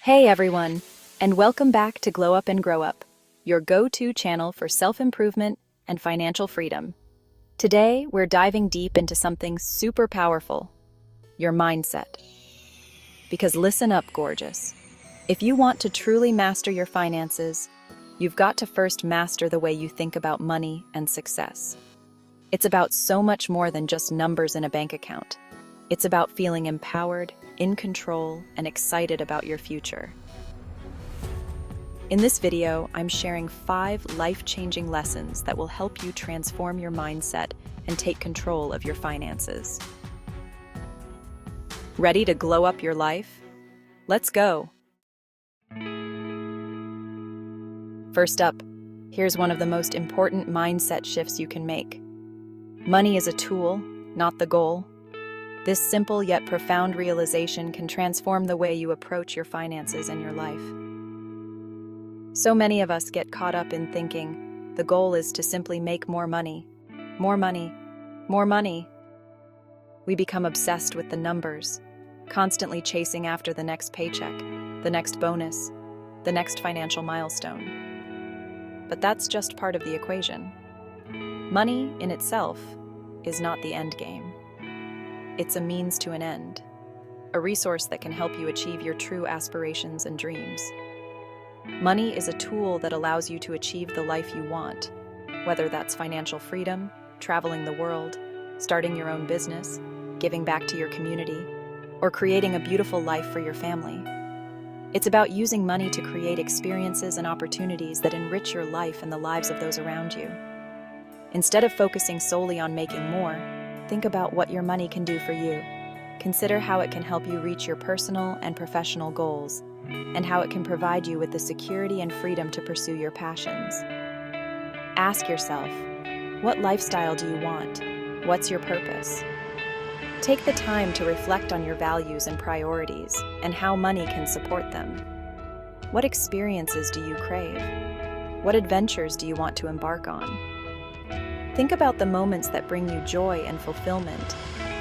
Hey everyone, and welcome back to Glow Up and Grow Up, your go-to channel for self-improvement and financial freedom. Today, we're diving deep into something super powerful, your mindset. Because listen up, gorgeous. If you want to truly master your finances, you've got to first master the way you think about money and success. It's about so much more than just numbers in a bank account. It's about feeling empowered, in control, and excited about your future. In this video, I'm sharing 5 life-changing lessons that will help you transform your mindset and take control of your finances. Ready to glow up your life? Let's go! First up, here's one of the most important mindset shifts you can make. Money is a tool, not the goal. This simple yet profound realization can transform the way you approach your finances and your life. So many of us get caught up in thinking the goal is to simply make more money, more money, more money. We become obsessed with the numbers, constantly chasing after the next paycheck, the next bonus, the next financial milestone. But that's just part of the equation. Money in itself is not the end game. It's a means to an end, a resource that can help you achieve your true aspirations and dreams. Money is a tool that allows you to achieve the life you want, whether that's financial freedom, traveling the world, starting your own business, giving back to your community, or creating a beautiful life for your family. It's about using money to create experiences and opportunities that enrich your life and the lives of those around you. Instead of focusing solely on making more, think about what your money can do for you. Consider how it can help you reach your personal and professional goals, and how it can provide you with the security and freedom to pursue your passions. Ask yourself, what lifestyle do you want? What's your purpose? Take the time to reflect on your values and priorities, and how money can support them. What experiences do you crave? What adventures do you want to embark on? Think about the moments that bring you joy and fulfillment,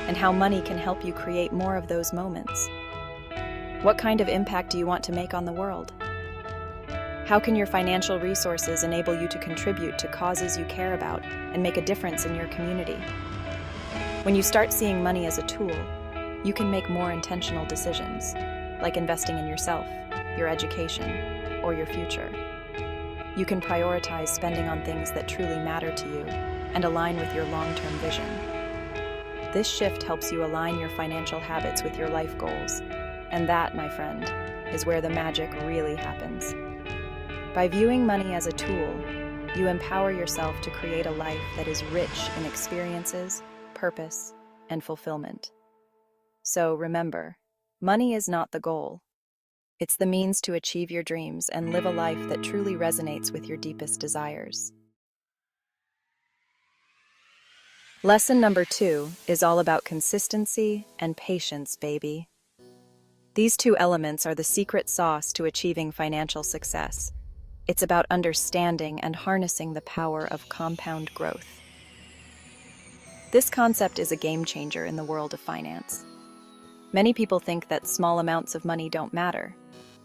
and how money can help you create more of those moments. What kind of impact do you want to make on the world? How can your financial resources enable you to contribute to causes you care about and make a difference in your community? When you start seeing money as a tool, you can make more intentional decisions, like investing in yourself, your education, or your future. You can prioritize spending on things that truly matter to you and align with your long-term vision. This shift helps you align your financial habits with your life goals, and that, my friend, is where the magic really happens. By viewing money as a tool, you empower yourself to create a life that is rich in experiences, purpose, and fulfillment. So remember, money is not the goal. It's the means to achieve your dreams and live a life that truly resonates with your deepest desires. Lesson number 2 is all about consistency and patience, baby. These 2 elements are the secret sauce to achieving financial success. It's about understanding and harnessing the power of compound growth. This concept is a game changer in the world of finance. Many people think that small amounts of money don't matter,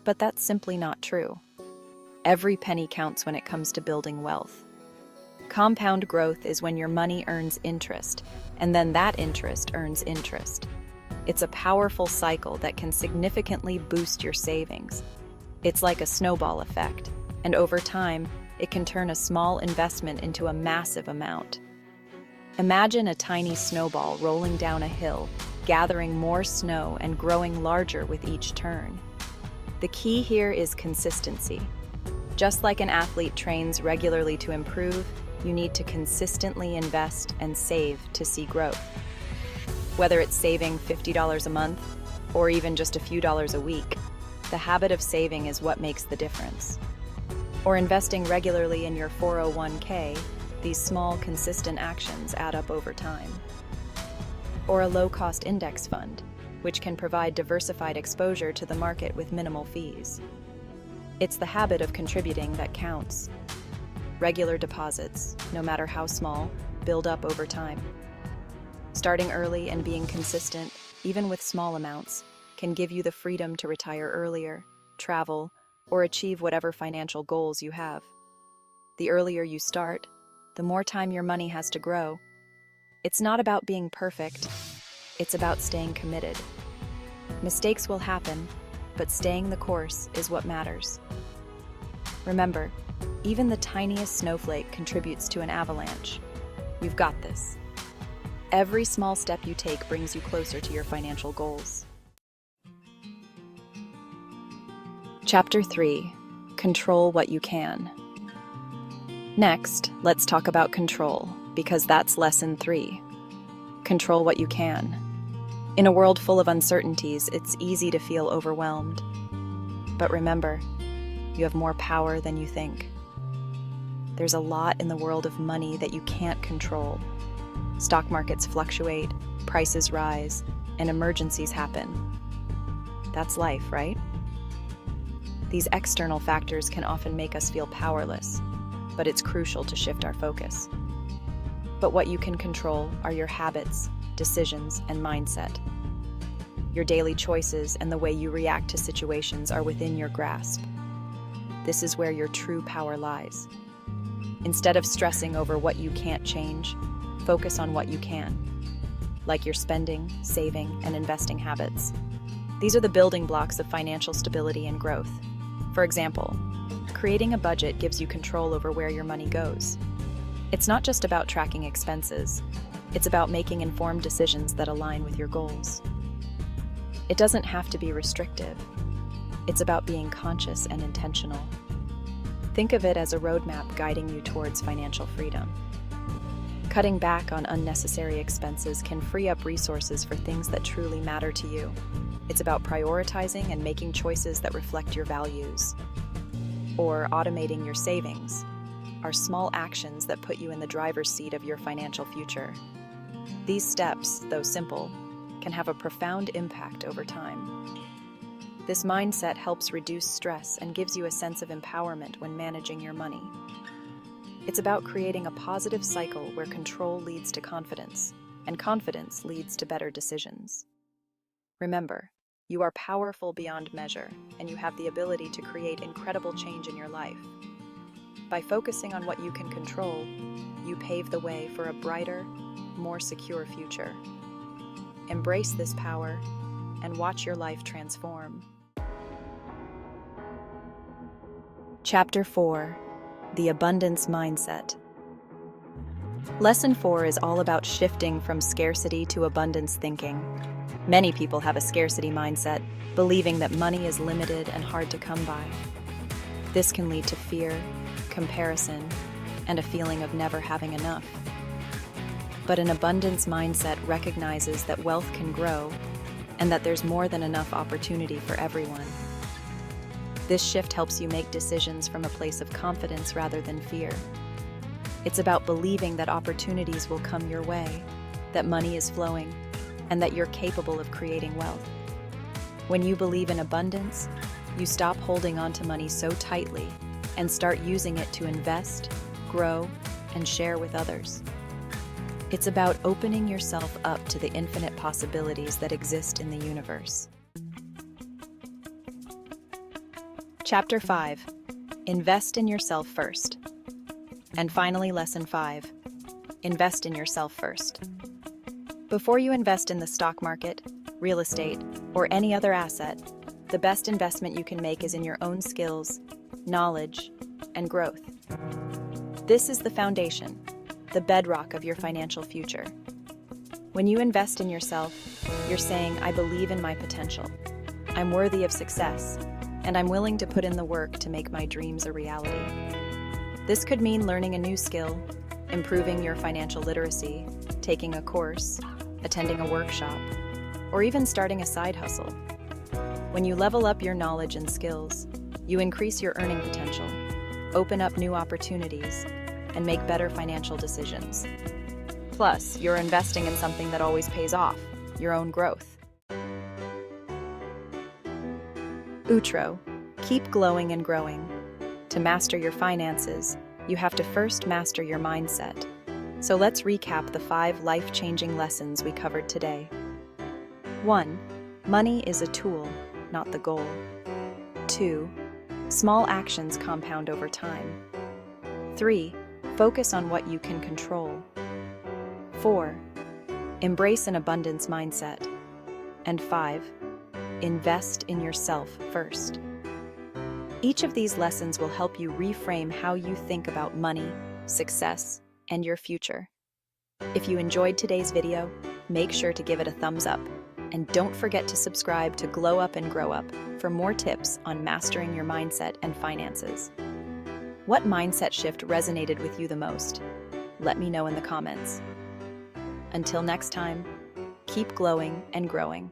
but that's simply not true. Every penny counts when it comes to building wealth. Compound growth is when your money earns interest, and then that interest earns interest. It's a powerful cycle that can significantly boost your savings. It's like a snowball effect, and over time, it can turn a small investment into a massive amount. Imagine a tiny snowball rolling down a hill, gathering more snow and growing larger with each turn. The key here is consistency. Just like an athlete trains regularly to improve, you need to consistently invest and save to see growth. Whether it's saving $50 a month or even just a few dollars a week, the habit of saving is what makes the difference. Or investing regularly in your 401k, these small, consistent actions add up over time. Or a low-cost index fund, which can provide diversified exposure to the market with minimal fees. It's the habit of contributing that counts. Regular deposits, no matter how small, build up over time. Starting early and being consistent, even with small amounts, can give you the freedom to retire earlier, travel, or achieve whatever financial goals you have. The earlier you start, the more time your money has to grow. It's not about being perfect, it's about staying committed. Mistakes will happen, but staying the course is what matters. Remember, even the tiniest snowflake contributes to an avalanche. You've got this. Every small step you take brings you closer to your financial goals. Chapter 3: Control what you can. Next, let's talk about control, because that's lesson 3. Control what you can. In a world full of uncertainties, it's easy to feel overwhelmed. But remember, you have more power than you think. There's a lot in the world of money that you can't control. Stock markets fluctuate, prices rise, and emergencies happen. That's life, right? These external factors can often make us feel powerless, but it's crucial to shift our focus. But what you can control are your habits, decisions, and mindset. Your daily choices and the way you react to situations are within your grasp. This is where your true power lies. Instead of stressing over what you can't change, focus on what you can, like your spending, saving, and investing habits. These are the building blocks of financial stability and growth. For example, creating a budget gives you control over where your money goes. It's not just about tracking expenses, it's about making informed decisions that align with your goals. It doesn't have to be restrictive. It's about being conscious and intentional. Think of it as a roadmap guiding you towards financial freedom. Cutting back on unnecessary expenses can free up resources for things that truly matter to you. It's about prioritizing and making choices that reflect your values. Or automating your savings are small actions that put you in the driver's seat of your financial future. These steps, though simple, can have a profound impact over time. This mindset helps reduce stress and gives you a sense of empowerment when managing your money. It's about creating a positive cycle where control leads to confidence, and confidence leads to better decisions. Remember, you are powerful beyond measure, and you have the ability to create incredible change in your life. By focusing on what you can control, you pave the way for a brighter, more secure future. Embrace this power and watch your life transform. Chapter 4: The Abundance Mindset. Lesson 4 is all about shifting from scarcity to abundance thinking. Many people have a scarcity mindset, believing that money is limited and hard to come by. This can lead to fear, comparison, and a feeling of never having enough. But an abundance mindset recognizes that wealth can grow and that there's more than enough opportunity for everyone. This shift helps you make decisions from a place of confidence rather than fear. It's about believing that opportunities will come your way, that money is flowing, and that you're capable of creating wealth. When you believe in abundance, you stop holding on to money so tightly and start using it to invest, grow, and share with others. It's about opening yourself up to the infinite possibilities that exist in the universe. Chapter 5: Invest in yourself first. And finally, Lesson 5: Invest in yourself first. Before you invest in the stock market, real estate, or any other asset, the best investment you can make is in your own skills, knowledge, and growth. This is the foundation, the bedrock of your financial future. When you invest in yourself, you're saying, "I believe in my potential. I'm worthy of success, and I'm willing to put in the work to make my dreams a reality." This could mean learning a new skill, improving your financial literacy, taking a course, attending a workshop, or even starting a side hustle. When you level up your knowledge and skills, you increase your earning potential, open up new opportunities, and make better financial decisions. Plus, you're investing in something that always pays off, your own growth. Outro: keep glowing and growing. To master your finances, you have to first master your mindset. So let's recap the 5 life-changing lessons we covered today. 1. Money is a tool, not the goal. 2. Small actions compound over time. 3. Focus on what you can control. 4. Embrace an abundance mindset. And 5. Invest in yourself first. Each of these lessons will help you reframe how you think about money, success, and your future. If you enjoyed today's video, make sure to give it a thumbs up, and don't forget to subscribe to Glow Up and Grow Up for more tips on mastering your mindset and finances. What mindset shift resonated with you the most? Let me know in the comments. Until next time, keep glowing and growing.